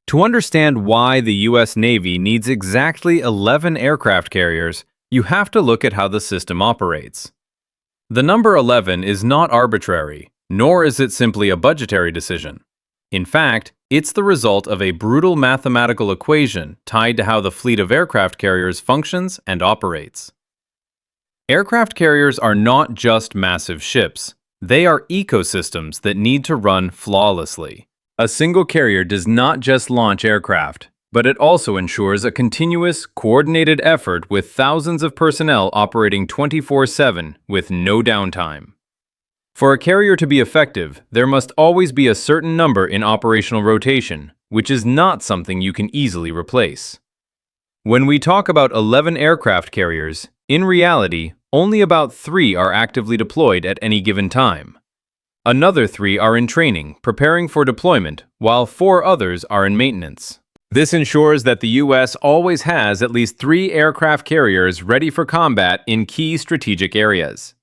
To understand why the U.S. Navy needs exactly 11 aircraft carriers, you have to look at how the system operates. The number 11 is not arbitrary, nor is it simply a budgetary decision. In fact, it's the result of a brutal mathematical equation tied to how the fleet of aircraft carriers functions and operates. Aircraft carriers are not just massive ships. They are ecosystems that need to run flawlessly. A single carrier does not just launch aircraft, but it also ensures a continuous, coordinated effort with thousands of personnel operating 24/7 with no downtime. For a carrier to be effective, there must always be a certain number in operational rotation, which is not something you can easily replace. When we talk about 11 aircraft carriers, in reality, only about 3 are actively deployed at any given time. Another 3 are in training, preparing for deployment, while 4 others are in maintenance. This ensures that the U.S. always has at least 3 aircraft carriers ready for combat in key strategic areas.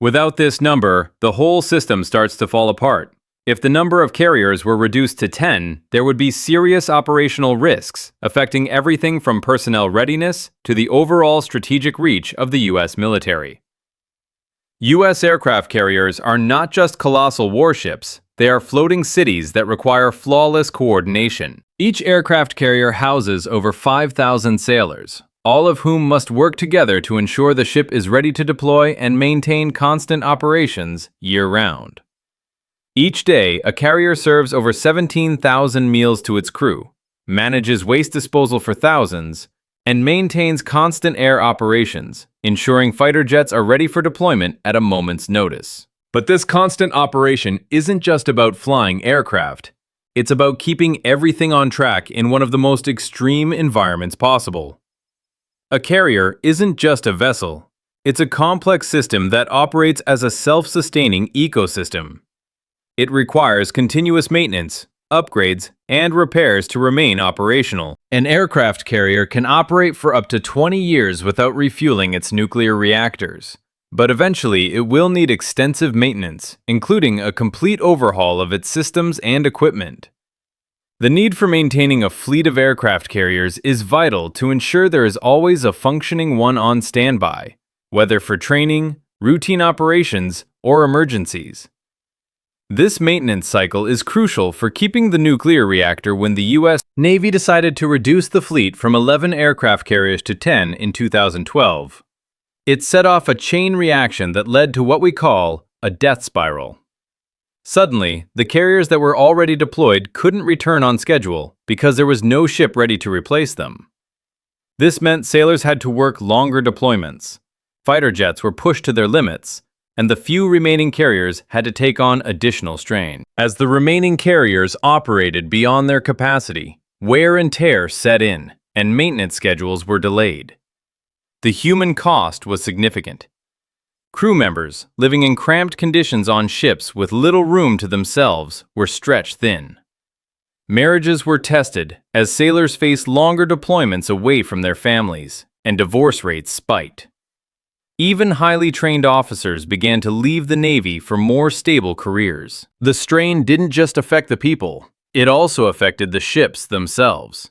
Without this number, the whole system starts to fall apart. If the number of carriers were reduced to 10, there would be serious operational risks, affecting everything from personnel readiness to the overall strategic reach of the U.S. military. U.S. aircraft carriers are not just colossal warships, they are floating cities that require flawless coordination. Each aircraft carrier houses over 5,000 sailors, all of whom must work together to ensure the ship is ready to deploy and maintain constant operations year-round. Each day, a carrier serves over 17,000 meals to its crew, manages waste disposal for thousands, and maintains constant air operations, ensuring fighter jets are ready for deployment at a moment's notice. But this constant operation isn't just about flying aircraft. It's about keeping everything on track in one of the most extreme environments possible. A carrier isn't just a vessel. It's a complex system that operates as a self-sustaining ecosystem. It requires continuous maintenance, upgrades, and repairs to remain operational. An aircraft carrier can operate for up to 20 years without refueling its nuclear reactors. But eventually, it will need extensive maintenance, including a complete overhaul of its systems and equipment. The need for maintaining a fleet of aircraft carriers is vital to ensure there is always a functioning one on standby, whether for training, routine operations, or emergencies. This maintenance cycle is crucial for keeping the nuclear reactor when the U.S. Navy decided to reduce the fleet from 11 aircraft carriers to 10 in 2012. It set off a chain reaction that led to what we call a death spiral. Suddenly, the carriers that were already deployed couldn't return on schedule because there was no ship ready to replace them. This meant sailors had to work longer deployments, fighter jets were pushed to their limits, and the few remaining carriers had to take on additional strain. As the remaining carriers operated beyond their capacity, wear and tear set in, and maintenance schedules were delayed. The human cost was significant. Crew members, living in cramped conditions on ships with little room to themselves, were stretched thin. Marriages were tested as sailors faced longer deployments away from their families, and divorce rates spiked. Even highly trained officers began to leave the Navy for more stable careers. The strain didn't just affect the people, it also affected the ships themselves.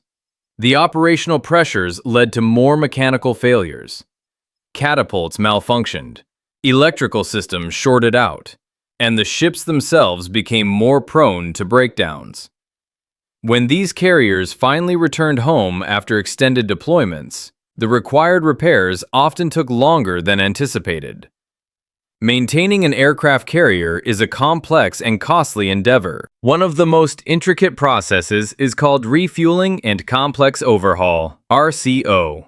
The operational pressures led to more mechanical failures. Catapults malfunctioned, electrical systems shorted out, and the ships themselves became more prone to breakdowns. When these carriers finally returned home after extended deployments, the required repairs often took longer than anticipated. Maintaining an aircraft carrier is a complex and costly endeavor. One of the most intricate processes is called refueling and complex overhaul, RCO.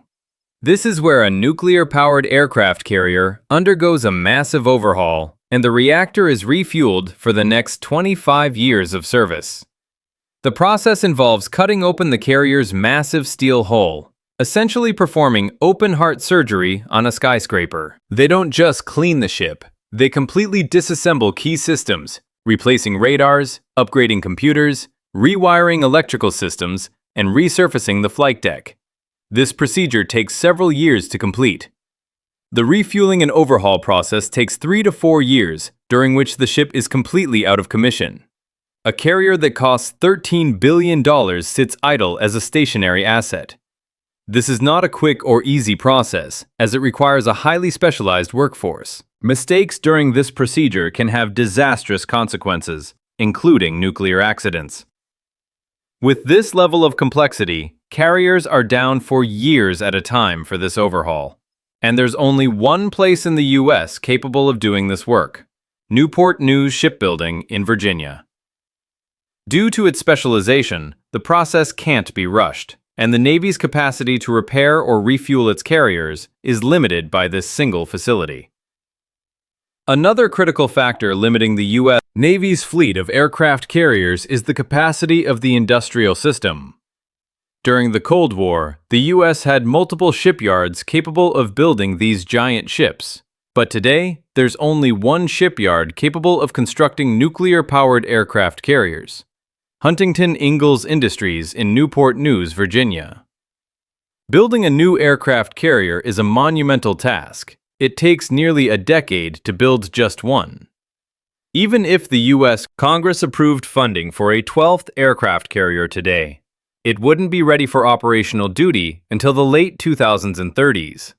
This is where a nuclear-powered aircraft carrier undergoes a massive overhaul, and the reactor is refueled for the next 25 years of service. The process involves cutting open the carrier's massive steel hull, essentially performing open-heart surgery on a skyscraper. They don't just clean the ship, they completely disassemble key systems, replacing radars, upgrading computers, rewiring electrical systems, and resurfacing the flight deck. This procedure takes several years to complete. The refueling and overhaul process takes 3 to 4 years, during which the ship is completely out of commission. A carrier that costs $13 billion sits idle as a stationary asset. This is not a quick or easy process, as it requires a highly specialized workforce. Mistakes during this procedure can have disastrous consequences, including nuclear accidents. With this level of complexity, carriers are down for years at a time for this overhaul. And there's only one place in the U.S. capable of doing this work: Newport News Shipbuilding in Virginia. Due to its specialization, the process can't be rushed, and the Navy's capacity to repair or refuel its carriers is limited by this single facility. Another critical factor limiting the U.S. Navy's fleet of aircraft carriers is the capacity of the industrial system. During the Cold War, the U.S. had multiple shipyards capable of building these giant ships, but today, there's only one shipyard capable of constructing nuclear-powered aircraft carriers: Huntington Ingalls Industries in Newport News, Virginia. Building a new aircraft carrier is a monumental task. It takes nearly a decade to build just one. Even if the U.S. Congress approved funding for a 12th aircraft carrier today, it wouldn't be ready for operational duty until the late 2030s.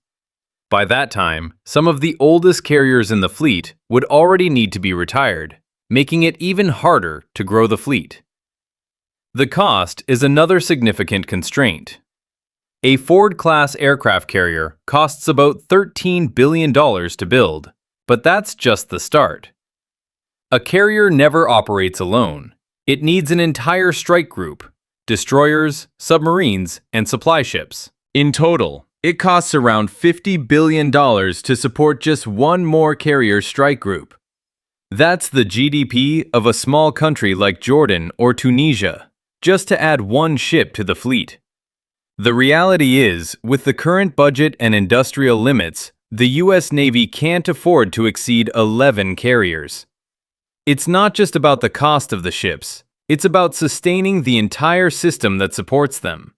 By that time, some of the oldest carriers in the fleet would already need to be retired, making it even harder to grow the fleet. The cost is another significant constraint. A Ford-class aircraft carrier costs about $13 billion to build, but that's just the start. A carrier never operates alone. It needs an entire strike group: destroyers, submarines, and supply ships. In total, it costs around $50 billion to support just one more carrier strike group. That's the GDP of a small country like Jordan or Tunisia, just to add one ship to the fleet. The reality is, with the current budget and industrial limits, the U.S. Navy can't afford to exceed 11 carriers. It's not just about the cost of the ships, it's about sustaining the entire system that supports them.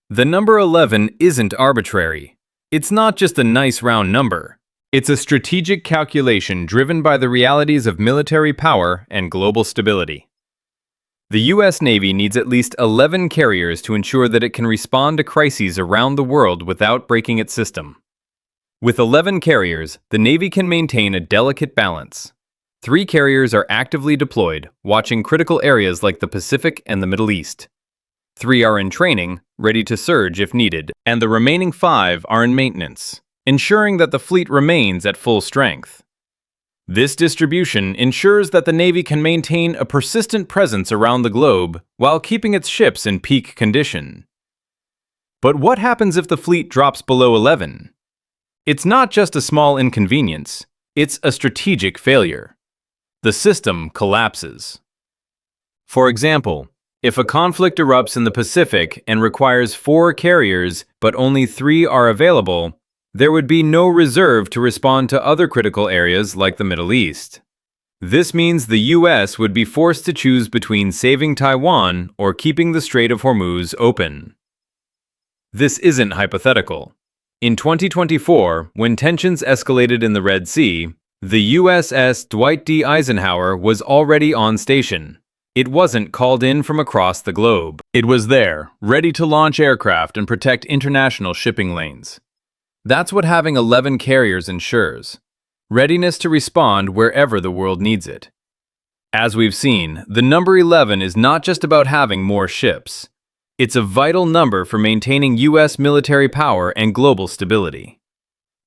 The number 11 isn't arbitrary. It's not just a nice round number. It's a strategic calculation driven by the realities of military power and global stability. The U.S. Navy needs at least 11 carriers to ensure that it can respond to crises around the world without breaking its system. With 11 carriers, the Navy can maintain a delicate balance. 3 carriers are actively deployed, watching critical areas like the Pacific and the Middle East. 3 are in training, ready to surge if needed, and the remaining 5 are in maintenance, ensuring that the fleet remains at full strength. This distribution ensures that the Navy can maintain a persistent presence around the globe while keeping its ships in peak condition. But what happens if the fleet drops below 11? It's not just a small inconvenience, it's a strategic failure. The system collapses. For example, if a conflict erupts in the Pacific and requires 4 carriers but only 3 are available, there would be no reserve to respond to other critical areas like the Middle East. This means the U.S. would be forced to choose between saving Taiwan or keeping the Strait of Hormuz open. This isn't hypothetical. In 2024, when tensions escalated in the Red Sea, the USS Dwight D. Eisenhower was already on station. It wasn't called in from across the globe. It was there, ready to launch aircraft and protect international shipping lanes. That's what having 11 carriers ensures: readiness to respond wherever the world needs it. As we've seen, the number 11 is not just about having more ships. It's a vital number for maintaining U.S. military power and global stability.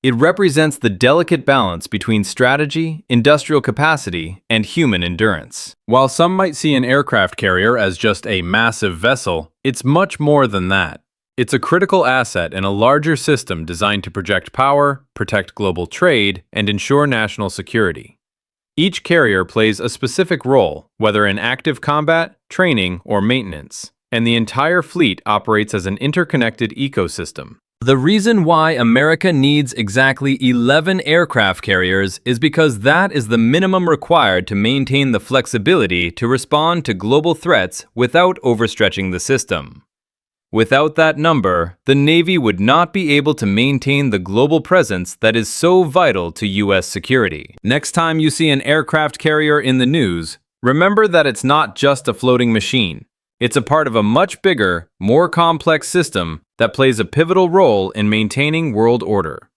It represents the delicate balance between strategy, industrial capacity, and human endurance. While some might see an aircraft carrier as just a massive vessel, it's much more than that. It's a critical asset in a larger system designed to project power, protect global trade, and ensure national security. Each carrier plays a specific role, whether in active combat, training, or maintenance, and the entire fleet operates as an interconnected ecosystem. The reason why America needs exactly 11 aircraft carriers is because that is the minimum required to maintain the flexibility to respond to global threats without overstretching the system. Without that number, the Navy would not be able to maintain the global presence that is so vital to U.S. security. Next time you see an aircraft carrier in the news, Remember that it's not just a floating machine. It's a part of a much bigger, more complex system that plays a pivotal role in maintaining world order.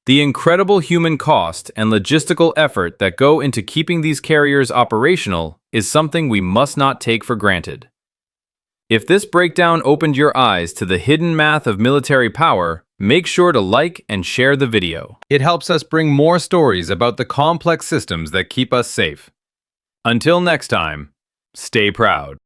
The incredible human cost and logistical effort that go into keeping these carriers operational is something we must not take for granted. If this breakdown opened your eyes to the hidden math of military power, make sure to like and share the video. It helps us bring more stories about the complex systems that keep us safe. Until next time, stay proud.